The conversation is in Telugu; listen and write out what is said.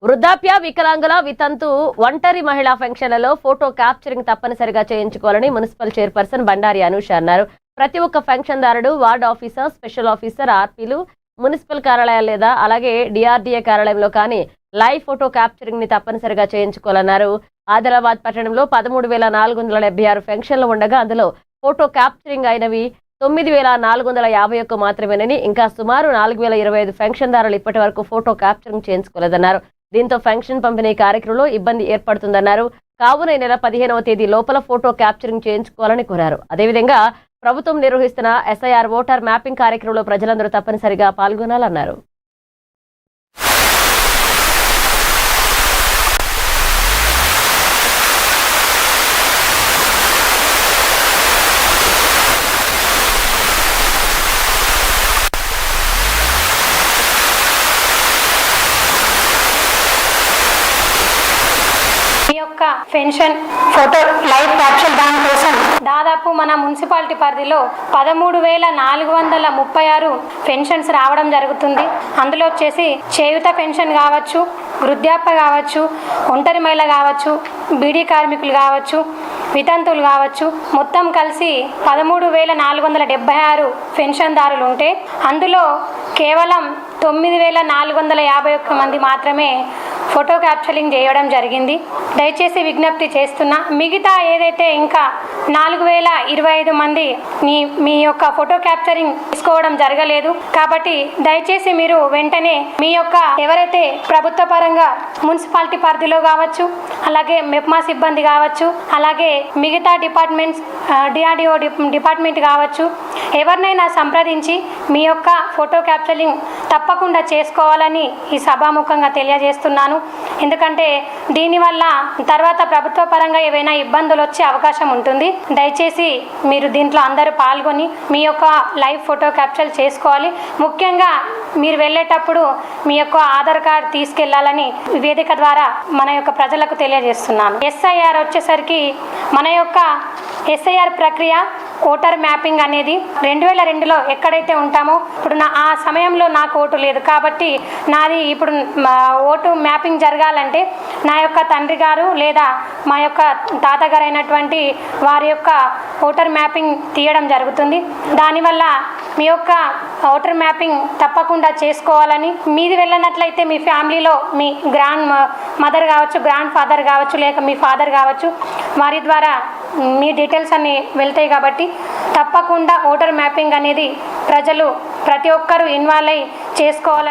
వృద్ధాప్య, వికలాంగుల, వితంతు, ఒంటరి మహిళా ఫంక్షన్లలో ఫోటో క్యాప్చరింగ్ తప్పనిసరిగా చేయించుకోవాలని మున్సిపల్ చైర్పర్సన్ బండారి అనూష అన్నారు. ప్రతి ఒక్క ఫంక్షన్దారుడు, వార్డ్ ఆఫీసర్, స్పెషల్ ఆఫీసర్, ఆర్పీలు, మున్సిపల్ కార్యాలయాలు లేదా అలాగే డిఆర్డీఏ కార్యాలయంలో కానీ లైవ్ ఫోటో క్యాప్చరింగ్ ని తప్పనిసరిగా చేయించుకోవాలన్నారు. ఆదిలాబాద్ పట్టణంలో 13,476 ఫంక్షన్లు ఉండగా అందులో ఫోటో క్యాప్చరింగ్ అయినవి 9,451 మాత్రమేనని, ఇంకా సుమారు 4,025 ఫంక్షన్దారులు ఇప్పటి వరకు ఫోటో క్యాప్చరింగ్ చేయించుకోలేదన్నారు. దీంతో ఫంక్షన్ పంపిణీ కార్యక్రమంలో ఇబ్బంది ఏర్పడుతుందన్నారు. కావున ఈ నెల 15వ తేదీ లోపల ఫోటో క్యాప్చరింగ్ చేయించుకోవాలని కోరారు. అదేవిధంగా ప్రభుత్వం నిర్వహిస్తున్న ఎస్ఐఆర్ ఓటర్ మ్యాపింగ్ కార్యక్రమంలో ప్రజలందరూ తప్పనిసరిగా పాల్గొనాలన్నారు. పెన్షన్ ఫోటో లైవ్ క్యాప్చర్ దాని కోసం దాదాపు మన మున్సిపాలిటీ పరిధిలో 13,436 పెన్షన్స్ రావడం జరుగుతుంది. అందులో వచ్చేసి చేయుత పెన్షన్ కావచ్చు, వృద్ధాప్య కావచ్చు, ఒంటరి మహిళ కావచ్చు, బీడీ కార్మికులు కావచ్చు, వితంతువులు కావచ్చు, మొత్తం కలిసి 13,476 పెన్షన్దారులు ఉంటే అందులో కేవలం 9,451 మంది మాత్రమే ఫోటో క్యాప్చరింగ్ చేయడం జరిగింది. దయచేసి విజ్ఞప్తి చేస్తున్నా, మిగతా ఏదైతే ఇంకా 4,025 మంది మీ యొక్క ఫోటో క్యాప్చరింగ్ తీసుకోవడం జరగలేదు. కాబట్టి దయచేసి మీరు వెంటనే మీ యొక్క ఎవరైతే ప్రభుత్వ పరంగా మున్సిపాలిటీ పరిధిలో కావచ్చు, అలాగే మెప్మా సిబ్బంది కావచ్చు, అలాగే మిగతా డిపార్ట్మెంట్స్, డిఆర్డిఓ డిపార్ట్మెంట్ కావచ్చు, ఎవరినైనా సంప్రదించి మీ యొక్క ఫోటో క్యాప్చరింగ్ తప్పకుండా చేసుకోవాలని ఈ సభాముఖంగా తెలియజేస్తున్నాను. ఎందుకంటే దీనివల్ల తర్వాత ప్రభుత్వ పరంగా ఏవైనా ఇబ్బందులు వచ్చే అవకాశం ఉంటుంది. దయచేసి మీరు దీంట్లో అందరూ పాల్గొని మీ యొక్క లైవ్ ఫోటో క్యాప్చర్ చేసుకోవాలి. ముఖ్యంగా మీరు వెళ్ళేటప్పుడు మీ యొక్క ఆధార్ కార్డ్ తీసుకెళ్లాలని వేదిక ద్వారా మన యొక్క ప్రజలకు తెలియజేస్తున్నాను. ఎస్ఐఆర్ వచ్చేసరికి మన యొక్క ఎస్ఐఆర్ ప్రక్రియ ఓటర్ మ్యాపింగ్ అనేది 2002లో ఎక్కడైతే ఉంటామో ఇప్పుడు ఆ సమయంలో నాకు ఓటు లేదు కాబట్టి నాది ఇప్పుడు ఓటు మ్యాపింగ్ జరగాలంటే నా యొక్క తండ్రి గారు లేదా మా యొక్క తాతగారు అయినటువంటి వారి యొక్క ఓటర్ మ్యాపింగ్ తీయడం జరుగుతుంది. దానివల్ల మీ యొక్క ఓటర్ మ్యాపింగ్ తప్పకుండా చేసుకోవాలని, మీది వెళ్ళినట్లయితే మీ ఫ్యామిలీలో మీ గ్రాండ్ మదర్ కావచ్చు, గ్రాండ్ ఫాదర్ కావచ్చు, లేక మీ ఫాదర్ కావచ్చు, వారి ద్వారా మీ డీటెయిల్స్ అన్నీ వెళ్తాయి. కాబట్టి తప్పకుండా ఓటర్ మ్యాపింగ్ అనేది ప్రజలు ప్రతి ఒక్కరూ ఇన్వాల్వ్ అయ్యి చేసుకోవాలని